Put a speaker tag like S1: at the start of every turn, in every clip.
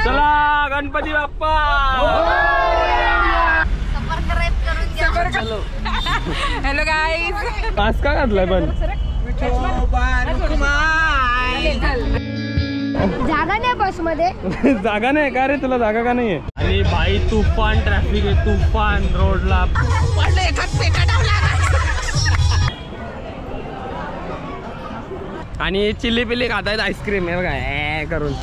S1: चला Ganpati Bappa.
S2: Hello guys,
S1: mask का घातलाय पण?
S3: जागा नाही बस मध्ये।
S1: जागा नाही का रे तुला? जागा का नाहीये? आणि भाई तुफान ट्रॅफिक आहे, तुफान रोडला। आणि चिल्ली पिल्ली खातायत, आईस्क्रीम आहे बघा करून।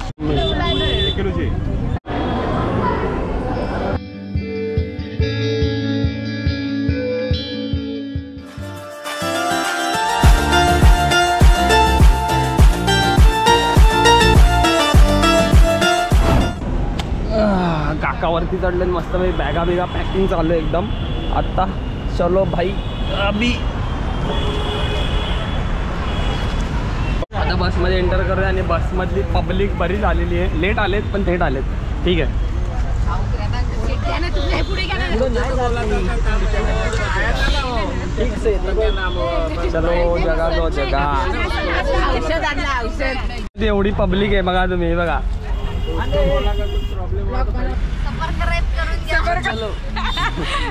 S1: काकावरती चढले मस्त भाई, बॅगा बिगा पॅकिंग चालू आहे एकदम। आता चलो भाई अभी आता बसमध्ये एंटर करूया। आणि बसमधली पब्लिक बरीच आलेली आहे, लेट आलेत पण थेट आलेत। ठीक आहे, चलो जगा जो जगा। एवढी पब्लिक आहे बघा तुम्ही, हे बघा।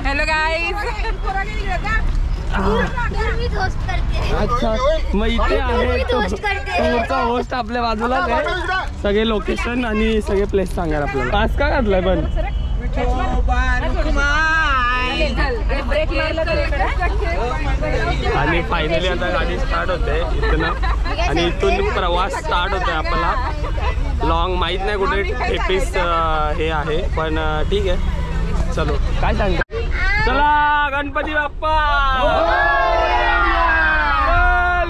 S2: हॅलो गाईज,
S1: अच्छा मग इथे आहे तुमचा होस्ट आपल्या बाजूलाच आहे। सगळे लोकेशन आणि सगळे प्लेस सांगा आपल्याला। मास्क का घातलाय पण? आणि फायनली आता गाडी स्टार्ट होते इथनं, आणि इथून प्रवास स्टार्ट होतोय आपला लॉंग। माहीत नाही कुठे ठेपीस हे आहे, पण ठीक आहे चलो। काय सांगता? चला गणपती बाप्पा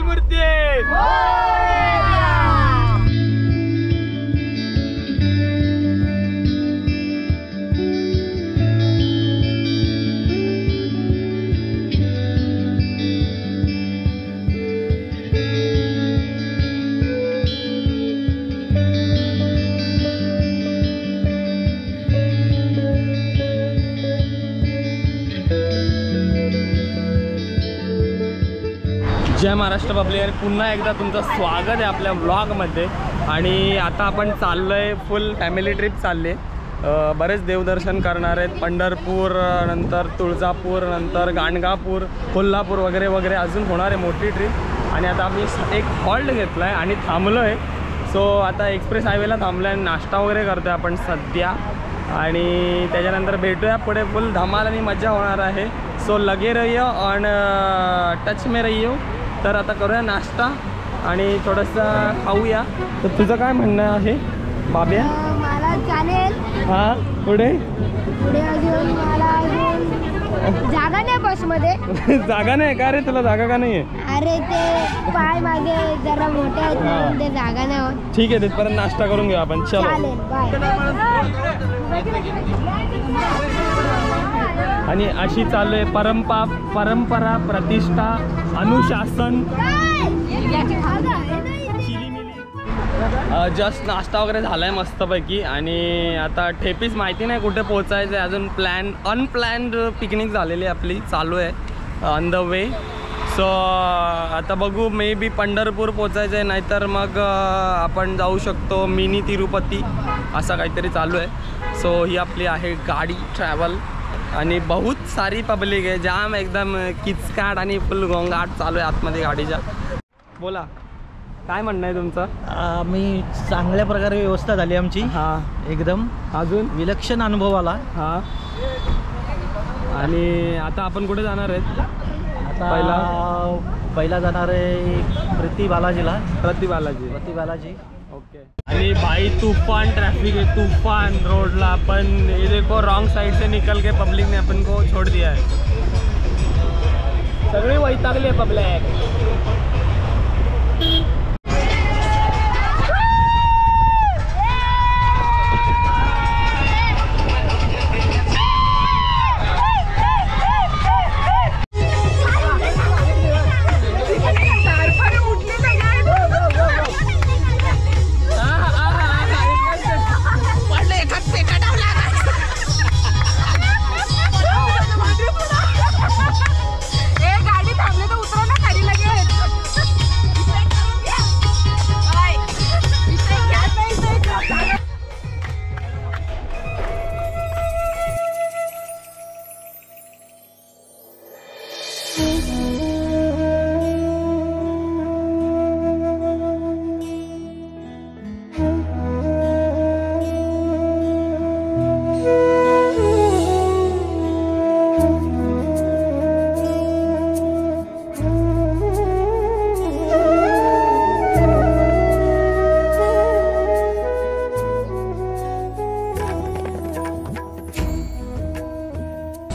S1: मूर्ती। जय महाराष्ट्र पब्लिक, पुन्हा एकदा तुमचं स्वागत आहे आपल्या व्लॉगमध्ये। आणि आता आपण चाललो आहे, फुल फॅमिली ट्रिप चालली आहे। बरेच देवदर्शन करणार आहेत, पंढरपूर नंतर तुळजापूर नंतर गाणगापूर कोल्हापूर वगैरे वगैरे अजून होणार आहे मोठी ट्रिप। आणि आता आम्ही एक हॉल्ट घेतला आहे आणि थांबलो आहे। सो आता एक्सप्रेस हायवेला थांबलो आहे, नाश्ता वगैरे करतो आहे आपण सध्या। आणि त्याच्यानंतर भेटूया पुढे, फुल धमाल आणि मजा होणार आहे। सो लगे रहियो ऑन टच में रहियो। तर आता करूया नाश्ता आणि थोडंसं खाऊया। तर तुझं काय म्हणणं आहे बाब्या?
S3: मला चालेल।
S1: हां पुढे
S3: अजून मला जागा नाही बस मध्ये।
S1: जागा नाही का रे तुला? जागा का नाहीये?
S3: अरे ते पाय मागे जरा मोठे आहेत म्हणून ते जागा नाही होत।
S1: ठीक आहे, तिथपर्यंत नाश्ता करून घेऊ आपण। चलो
S3: चालेल, बाय।
S1: आणि अशी चालू आहे परंपरा प्रतिष्ठा अनुशासन। जस्ट नाश्ता वगैरे झाला आहे मस्तपैकी। आणि आता ठेपीस माहिती नाही कुठे पोचायचं आहे अजून। अनप्लॅन्ड पिकनिक झालेली आपली चालू आहे ऑन द वे। सो आता बघू, मे बी पंढरपूर पोचायचं आहे, नाहीतर मग आपण जाऊ शकतो मिनी तिरुपती, असं काहीतरी चालू आहे। सो ही आपली आहे गाडी ट्रॅव्हल आणि बहुत सारी पब्लिक आहे, जाम एकदम किचकाट आणि फुल गोंगाट चालू आहे आतमध्ये गाडीच्या। बोला काय म्हणणं आहे तुमचं?
S4: आम्ही चांगल्या प्रकारे व्यवस्था झाली आमची।
S1: हां
S4: एकदम
S1: अजून
S4: विलक्षण अनुभव आला।
S1: हां आणि आता आपण कुठे जाणार आहेत?
S4: आता पहिला जाणार आहे प्रीती बालाजीला।
S1: प्रति बालाजी। ओके। आणि भाई तूफान ट्रैफिक है, तूफान रोडला। अपन ये देखो रॉन्ग साइड से निकल के पब्लिक ने अपन को छोड़ दिया है। सगळी वैतागली आहे पब्लिक।
S2: गाडी थांबले तर उतरा ना खाली लगेच।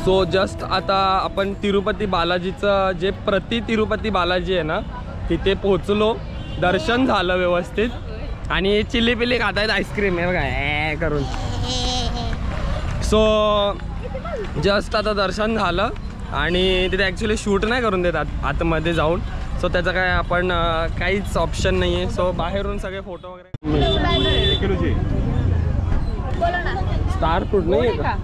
S1: सो जस्ट आता आपण तिरुपती बालाजीचं जे तिरुपती बालाजी आहे ना तिथे पोचलो. दर्शन झालं व्यवस्थित आणि चिल्ली पिल्ली खातायत आईस्क्रीम आहे बघा करून. सो जस्ट आता दर्शन झालं आणि तिथे ॲक्च्युली शूट नाही करून देतात आतमध्ये जाऊन. सो त्याचं काय आपण काहीच ऑप्शन नाही आहे. सो बाहेरून सगळे फोटो वगैरे. स्टार फ्रूट नाही आहे का?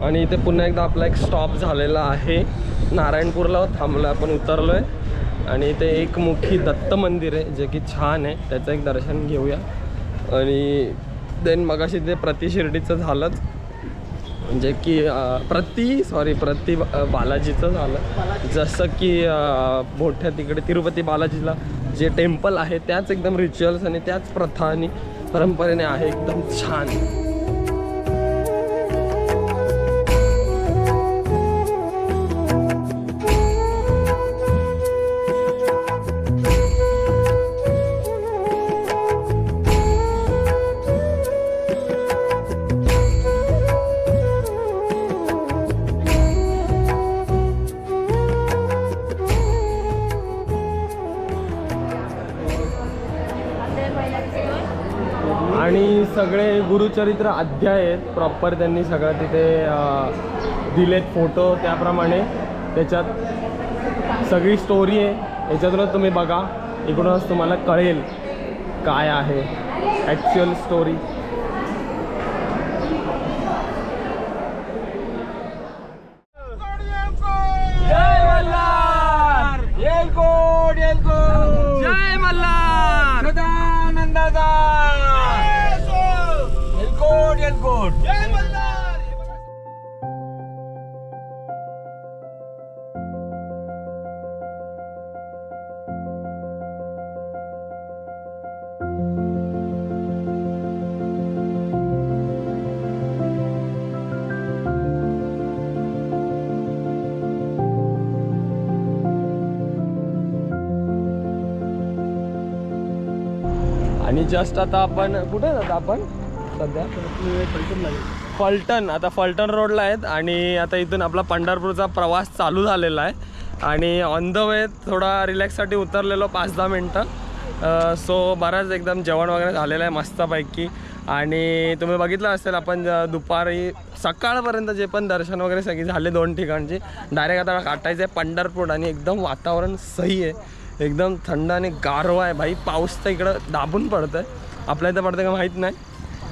S1: आणि इथे पुन्हा एकदा आपला एक स्टॉप झालेला आहे. नारायणपूरला थांबलो आपण, उतरलो आहे आणि इथे एक मुखी दत्त मंदिर आहे जे की छान आहे. त्याचं एक दर्शन घेऊया. आणि देन मगाशी ते प्रति शिर्डीचं झालंच, म्हणजे की प्रति बालाजीचं झालं. जसं की मोठ्या तिकडे तिरुपती बालाजीला जे टेम्पल आहे त्याच एकदम रिच्युअल्स आणि त्याच प्रथा आणि परंपरेने आहे. एकदम छान. आणि सगळे गुरुचरित्र अध्याय आहेत प्रॉपर, त्यांनी सगळं तिथे दिलेत फोटो. त्याप्रमाणे त्याच्यात सगळी स्टोरी आहे. याच्यातूनच तुम्ही बघा, इकडूनच तुम्हाला कळेल काय आहे ॲक्च्युअल स्टोरी. जय मल्हार, जय मल्हार, सदानंदाचा जय मल्हार. आणि जस्ट आता आपण कुठे जातो आपण सध्या? फलटण. आता फलटण रोडला आहेत आणि आता इथून आपला पंढरपूरचा प्रवास चालू झालेला आहे. आणि ऑन द वे थोडा रिलॅक्ससाठी उतरलेलो 5-10 मिनटं. सो बराच एकदम जेवण वगैरे झालेलं आहे मस्तपैकी. आणि तुम्ही बघितलं असेल आपण दुपारी सकाळपर्यंत जे पण दर्शन वगैरे सगळी झाले 2 ठिकाणचे. डायरेक्ट आता काटायचं आहे पंढरपूर. आणि एकदम वातावरण सही आहे, एकदम थंड आणि गारवा आहे भाई. पाऊस तर इकडं दाबून पडतं आहे, आपल्या इथं पडतं का माहीत नाही,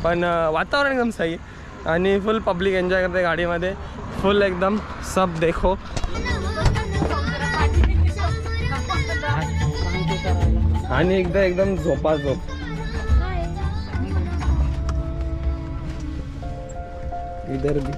S1: पण वातावरण एकदम सही आहे. आणि फुल पब्लिक एन्जॉय करते गाडीमध्ये, फुल एकदम सब देखो. आणि एकदा एकदम झोपाझोप. इधर भी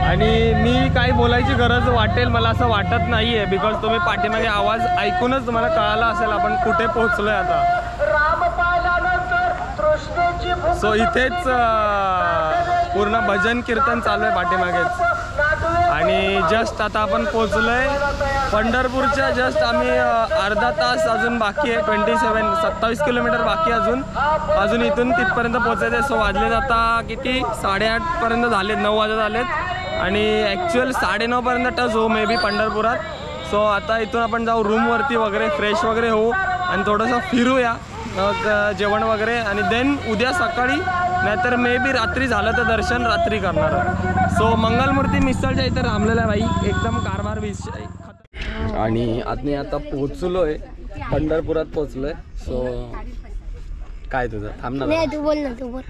S1: आणि मी काही बोलायची गरज वाटेल मला असं वाटत नाही आहे, बिकॉज तुम्ही पाठीमागे आवाज ऐकूनच तुम्हाला कळाला असेल आपण कुठे पोहोचलोय आता. सो इथेच पूर्ण भजन कीर्तन चालू आहे पाठीमागेच. आणि जस्ट आता आपण पोचलोय पंढरपूरच्या. जस्ट आम्ही अर्धा तास अजून बाकी आहे. 27 किलोमीटर बाकी अजून इथून तिथपर्यंत पोचायचं आहे. सो वाजले आता किती 8:30 पर्यंत झालेत, 9 वाजत आलेत. आणि ॲक्च्युअल 9:30 पर्यंत टच होऊ मे बी पंढरपुरात. सो आता इथून आपण जाऊ रूमवरती वगैरे, फ्रेश वगैरे होऊ आणि थोडंसं फिरूया, मग जेवण वगैरे. आणि देन उद्या सकाळी नाहीतर मे बी रात्री झालं तर दर्शन रात्री करणार. सो मंगलमूर्ती मिसळच्या इथं थांबलेला आहे भाई, एकदम कारभार विषय. आणि आता पोचलो आहे पंढरपुरात पोचलोय. सो काय तुझं थांबणार?
S3: तू बोल ना, तू बोल.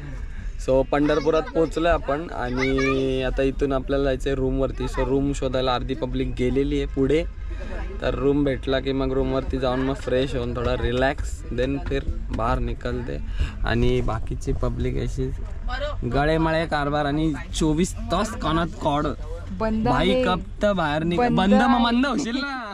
S1: सो पंढरपुरात पोचलोय आपण आणि आता इथून आपल्याला जायचं आहे रूमवरती. सो रूम शोधायला अर्धी पब्लिक गेलेली आहे पुढे. तर रूम भेटला की मग रूमवरती जाऊन मग फ्रेश होऊन थोडा रिलॅक्स, देन फिर बाहेर निकलते. आणि बाकीची पब्लिक अशी गळेमळे कारभार आणि 24 तास कानात कॉड भाई. कब तर बाहेर निघ बंद होशील ना.